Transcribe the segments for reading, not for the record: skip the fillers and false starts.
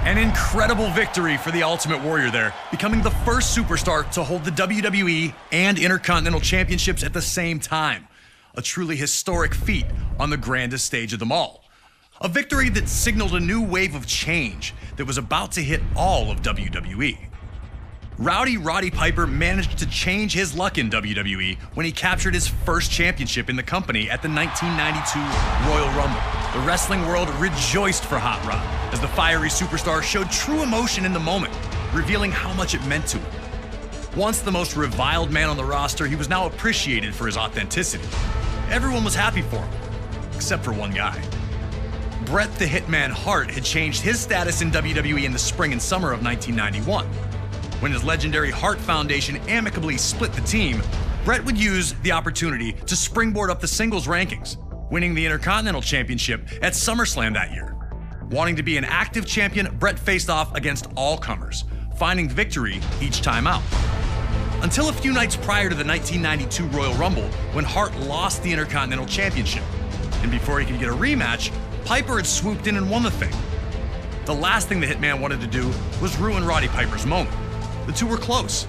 An incredible victory for the Ultimate Warrior there, becoming the first superstar to hold the WWE and Intercontinental Championships at the same time. A truly historic feat on the grandest stage of them all. A victory that signaled a new wave of change that was about to hit all of WWE. Roddy Piper managed to change his luck in WWE when he captured his first championship in the company at the 1992 Royal Rumble. The wrestling world rejoiced for Hot Rod as the fiery superstar showed true emotion in the moment, revealing how much it meant to him. Once the most reviled man on the roster, he was now appreciated for his authenticity. Everyone was happy for him, except for one guy. Bret the Hitman Hart had changed his status in WWE in the spring and summer of 1991. When his legendary Hart Foundation amicably split the team, Bret would use the opportunity to springboard up the singles rankings, winning the Intercontinental Championship at SummerSlam that year. Wanting to be an active champion, Bret faced off against all comers, finding victory each time out. Until a few nights prior to the 1992 Royal Rumble, when Hart lost the Intercontinental Championship. And before he could get a rematch, Piper had swooped in and won the thing. The last thing the Hitman wanted to do was ruin Roddy Piper's moment. The two were close.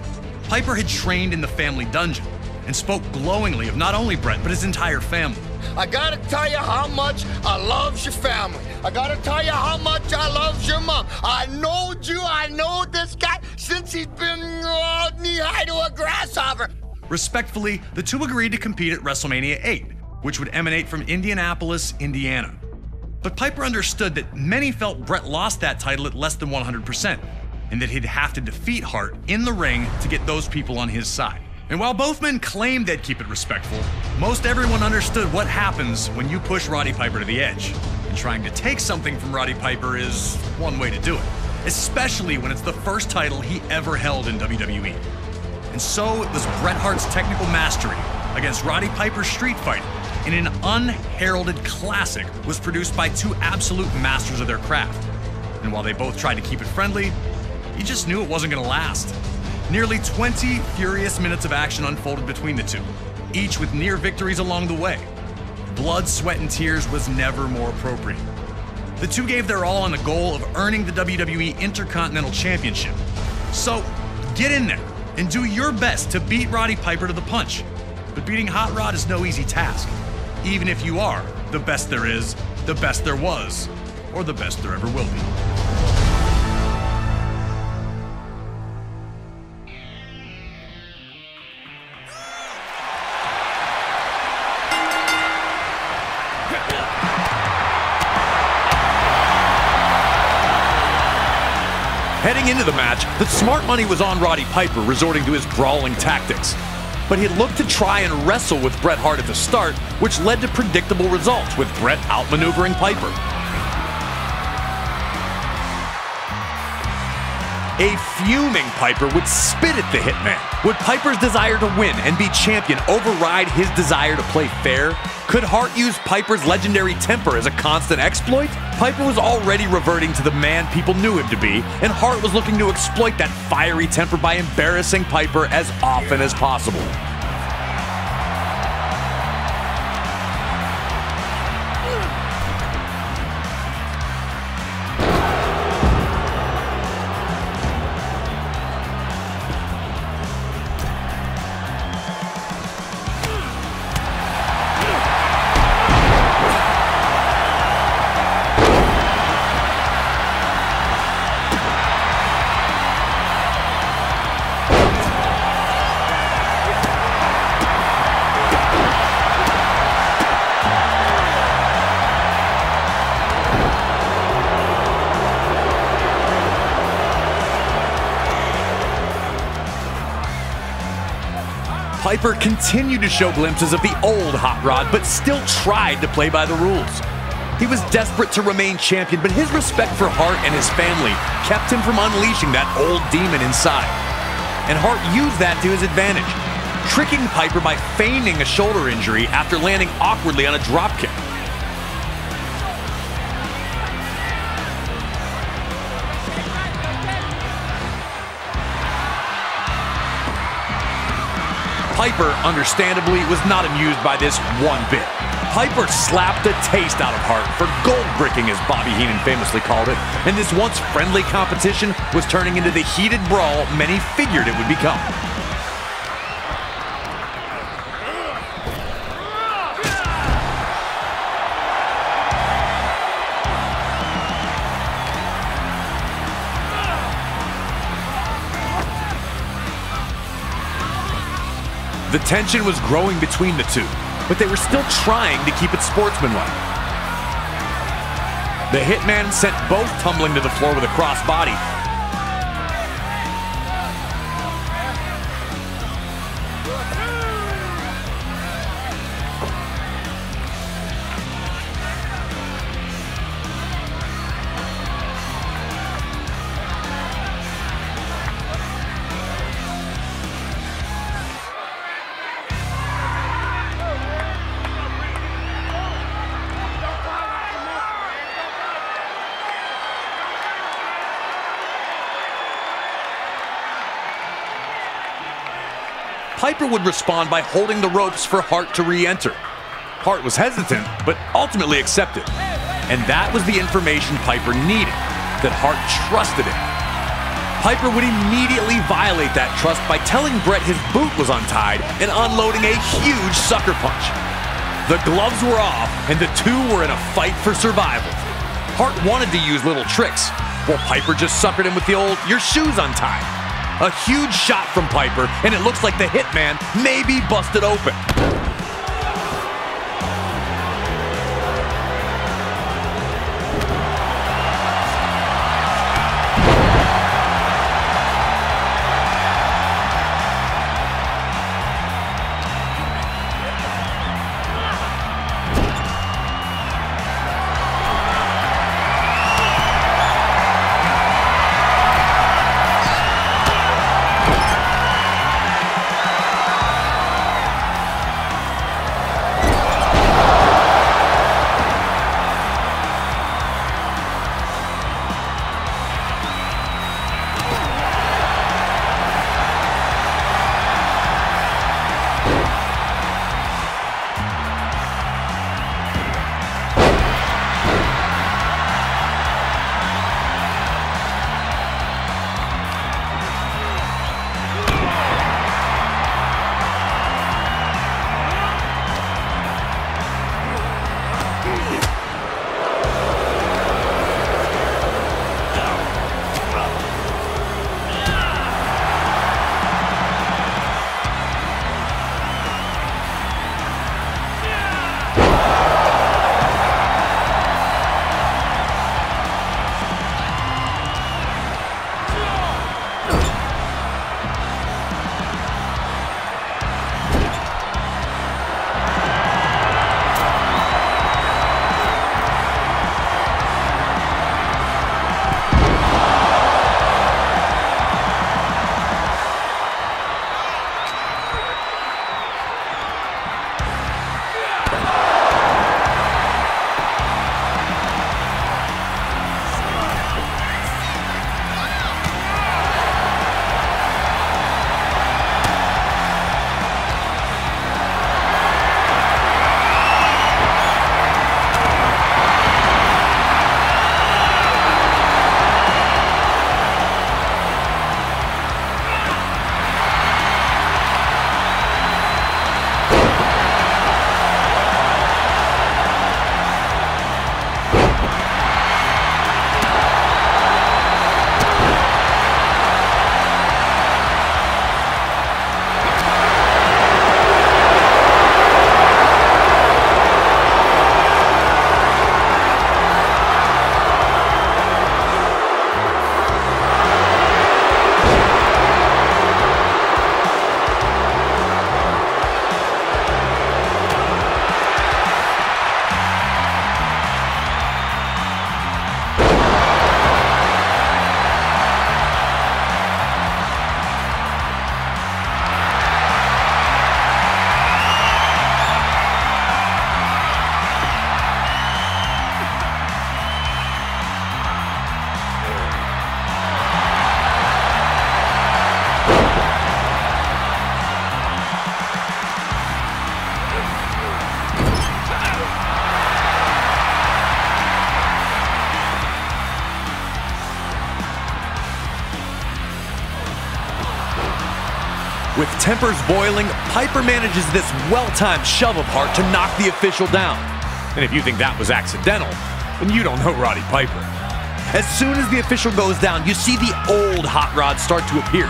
Piper had trained in the family dungeon and spoke glowingly of not only Bret, but his entire family. I gotta tell you how much I love your family. I gotta tell you how much I love your mom. I know this guy since he's been knee-high to a grasshopper. Respectfully, the two agreed to compete at WrestleMania 8, which would emanate from Indianapolis, Indiana. But Piper understood that many felt Bret lost that title at less than 100%, and that he'd have to defeat Hart in the ring to get those people on his side. And while both men claimed they'd keep it respectful, most everyone understood what happens when you push Roddy Piper to the edge. And trying to take something from Roddy Piper is one way to do it, especially when it's the first title he ever held in WWE. And so it was Bret Hart's technical mastery against Roddy Piper's street fighting in an unheralded classic was produced by two absolute masters of their craft. And while they both tried to keep it friendly, you just knew it wasn't going to last. Nearly 20 furious minutes of action unfolded between the two, each with near victories along the way. Blood, sweat, and tears was never more appropriate. The two gave their all on the goal of earning the WWE Intercontinental Championship. So, get in there and do your best to beat Roddy Piper to the punch. But beating Hot Rod is no easy task, even if you are the best there is, the best there was, or the best there ever will be. Heading into the match, the smart money was on Roddy Piper, resorting to his brawling tactics. But he looked to try and wrestle with Bret Hart at the start, which led to predictable results, with Bret outmaneuvering Piper. A fuming Piper would spit at the Hitman. Would Piper's desire to win and be champion override his desire to play fair? Could Hart use Piper's legendary temper as a constant exploit? Piper was already reverting to the man people knew him to be, and Hart was looking to exploit that fiery temper by embarrassing Piper as often as possible. Piper continued to show glimpses of the old Hot Rod, but still tried to play by the rules. He was desperate to remain champion, but his respect for Hart and his family kept him from unleashing that old demon inside. And Hart used that to his advantage, tricking Piper by feigning a shoulder injury after landing awkwardly on a dropkick. Piper, understandably, was not amused by this one bit. Piper slapped a taste out of Hart for gold bricking, as Bobby Heenan famously called it, and this once friendly competition was turning into the heated brawl many figured it would become. The tension was growing between the two, but they were still trying to keep it sportsmanlike. The Hitman sent both tumbling to the floor with a crossbody. Piper would respond by holding the ropes for Hart to re-enter. Hart was hesitant, but ultimately accepted. And that was the information Piper needed, that Hart trusted him. Piper would immediately violate that trust by telling Bret his boot was untied and unloading a huge sucker punch. The gloves were off, and the two were in a fight for survival. Hart wanted to use little tricks, while Piper just suckered him with the old, "your shoe's untied." A huge shot from Piper, and it looks like the Hitman may be busted open. With tempers boiling, Piper manages this well-timed shove of Hart to knock the official down. And if you think that was accidental, then you don't know Roddy Piper. As soon as the official goes down, you see the old hot rod start to appear.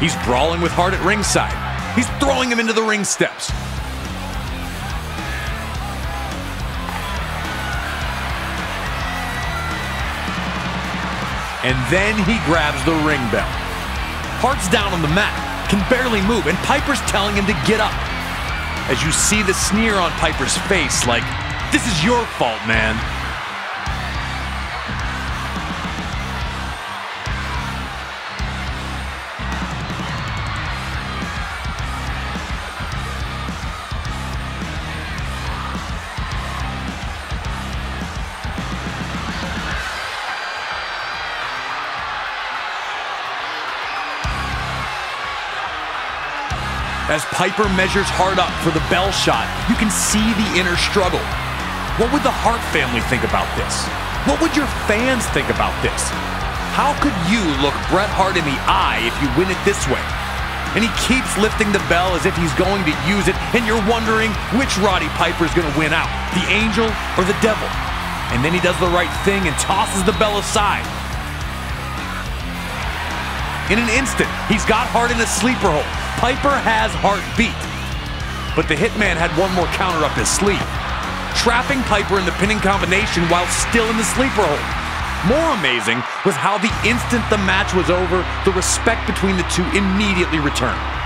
He's brawling with Hart at ringside. He's throwing him into the ring steps. And then he grabs the ring bell. Hart's down on the mat, can barely move, and Piper's telling him to get up. As you see the sneer on Piper's face, like, this is your fault, man. As Piper measures Hart up for the bell shot, you can see the inner struggle. What would the Hart family think about this? What would your fans think about this? How could you look Bret Hart in the eye if you win it this way? And he keeps lifting the bell as if he's going to use it, and you're wondering which Roddy Piper is going to win out, the angel or the devil. And then he does the right thing and tosses the bell aside. In an instant, he's got Hart in a sleeper hold. Piper has Hart beat. But the Hitman had one more counter up his sleeve, trapping Piper in the pinning combination while still in the sleeper hold. More amazing was how the instant the match was over, the respect between the two immediately returned.